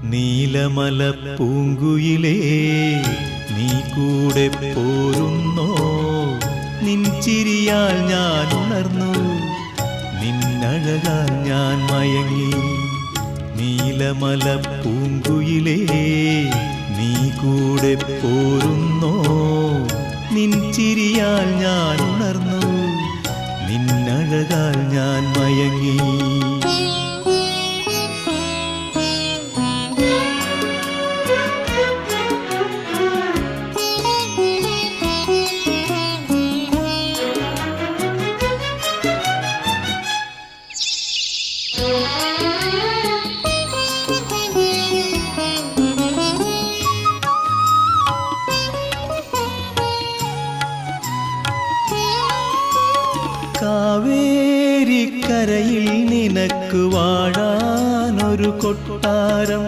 നീലമല പൂങ്കുയിലേ നീ കൂടെ പോരുന്നോ? നിൻ ചിരിയാൽ ഞാൻ ഉണർന്നു, നിന്നഴകാൽ ഞാൻ മയങ്ങി. നീലമല പൂങ്കുയിലേ നീ കൂടെ പോരുന്നോ? നിൻ ചിരിയാൽ ഞാൻ ഉണർന്നു, നിന്നഴകാൽ ഞാൻ മയങ്ങി. കാവേരിക്കരയിൽ നിനക്ക് വാഴാനൊരു കൊട്ടാരം